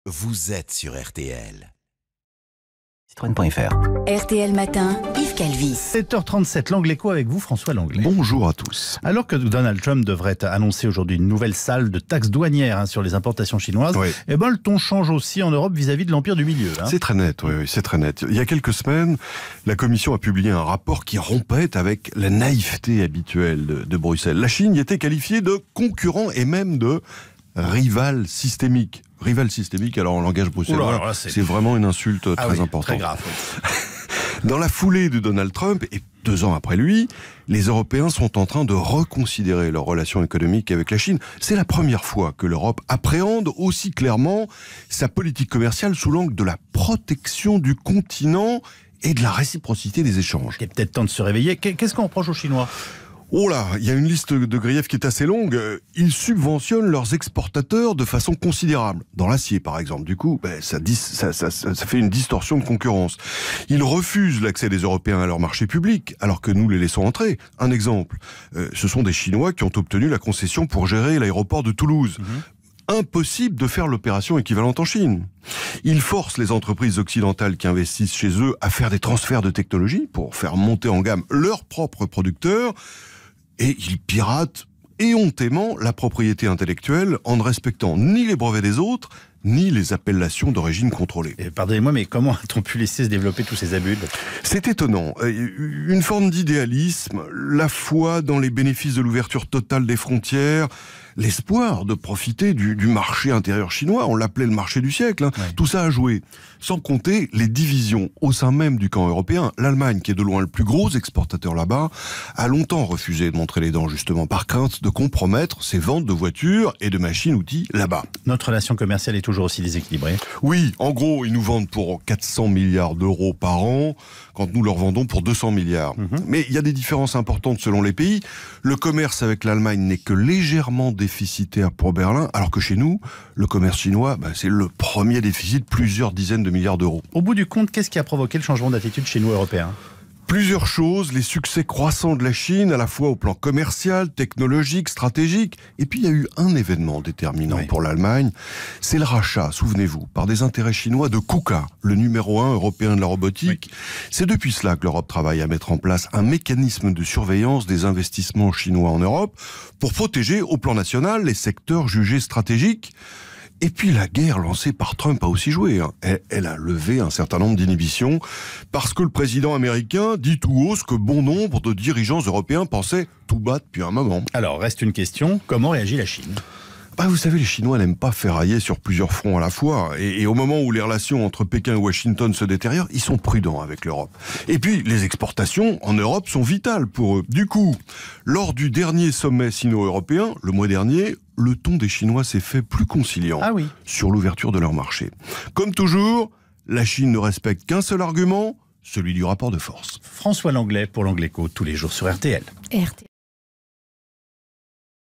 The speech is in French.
Vous êtes sur RTL. Citroën.fr. RTL Matin, Yves Calvi. 7h37, l'Angle Écho avec vous, François Langlais. Bonjour à tous. Alors que Donald Trump devrait annoncer aujourd'hui une nouvelle salve de taxes douanières sur les importations chinoises, Oui. le ton change aussi en Europe vis-à-vis de l'Empire du Milieu. C'est très net, oui, c'est très net. Il y a quelques semaines, la Commission a publié un rapport qui rompait avec la naïveté habituelle de Bruxelles. La Chine y était qualifiée de concurrent et même de rival systémique. Rival systémique, alors en langage bruxellois, c'est vraiment une insulte très importante. Très grave. Oui. Dans la foulée de Donald Trump, et 2 ans après lui, les Européens sont en train de reconsidérer leurs relations économiques avec la Chine. C'est la première fois que l'Europe appréhende aussi clairement sa politique commerciale sous l'angle de la protection du continent et de la réciprocité des échanges. Il est peut-être temps de se réveiller. Qu'est-ce qu'on reproche aux Chinois ? Oh là, il y a une liste de griefs qui est assez longue. Ils subventionnent leurs exportateurs de façon considérable. Dans l'acier, par exemple. Du coup, ça fait une distorsion de concurrence. Ils refusent l'accès des Européens à leur marché public, alors que nous les laissons entrer. Un exemple, ce sont des Chinois qui ont obtenu la concession pour gérer l'aéroport de Toulouse. Impossible de faire l'opération équivalente en Chine. Ils forcent les entreprises occidentales qui investissent chez eux à faire des transferts de technologie pour faire monter en gamme leurs propres producteurs. Et ils piratent éhontément la propriété intellectuelle en ne respectant ni les brevets des autres, ni les appellations d'origine contrôlée. Et pardonnez-moi, mais comment a-t-on pu laisser se développer tous ces abus ? C'est étonnant. Une forme d'idéalisme, la foi dans les bénéfices de l'ouverture totale des frontières, l'espoir de profiter du marché intérieur chinois, on l'appelait le marché du siècle, hein. Ouais. Tout ça a joué. Sans compter les divisions au sein même du camp européen. L'Allemagne, qui est de loin le plus gros exportateur là-bas, a longtemps refusé de montrer les dents, justement, par crainte de compromettre ses ventes de voitures et de machines-outils là-bas. Notre relation commerciale est toujours aussi déséquilibrée. Oui, en gros, ils nous vendent pour 400 milliards d'euros par an, quand nous leur vendons pour 200 milliards. Mais il y a des différences importantes selon les pays. Le commerce avec l'Allemagne n'est que légèrement déficitaire pour Berlin, alors que chez nous, le commerce chinois, c'est le premier déficit, plusieurs dizaines de milliards d'euros. Au bout du compte, qu'est-ce qui a provoqué le changement d'attitude chez nous, Européens ? Plusieurs choses, les succès croissants de la Chine, à la fois au plan commercial, technologique, stratégique. Et puis il y a eu un événement déterminant pour l'Allemagne, c'est le rachat, souvenez-vous, par des intérêts chinois de KUKA, le numéro 1 européen de la robotique. C'est depuis cela que l'Europe travaille à mettre en place un mécanisme de surveillance des investissements chinois en Europe pour protéger au plan national les secteurs jugés stratégiques. Et puis la guerre lancée par Trump a aussi joué. Elle a levé un certain nombre d'inhibitions parce que le président américain dit tout haut ce que bon nombre de dirigeants européens pensaient tout bas depuis un moment. Alors, reste une question, comment réagit la Chine ? Vous savez, les Chinois n'aiment pas ferrailler sur plusieurs fronts à la fois. Et au moment où les relations entre Pékin et Washington se détériorent, ils sont prudents avec l'Europe. Et puis, les exportations en Europe sont vitales pour eux. Du coup, lors du dernier sommet sino-européen, le mois dernier, le ton des Chinois s'est fait plus conciliant sur l'ouverture de leur marché. Comme toujours, la Chine ne respecte qu'un seul argument, celui du rapport de force. François Langlais pour l'Angle Écho, tous les jours sur RTL. RTL.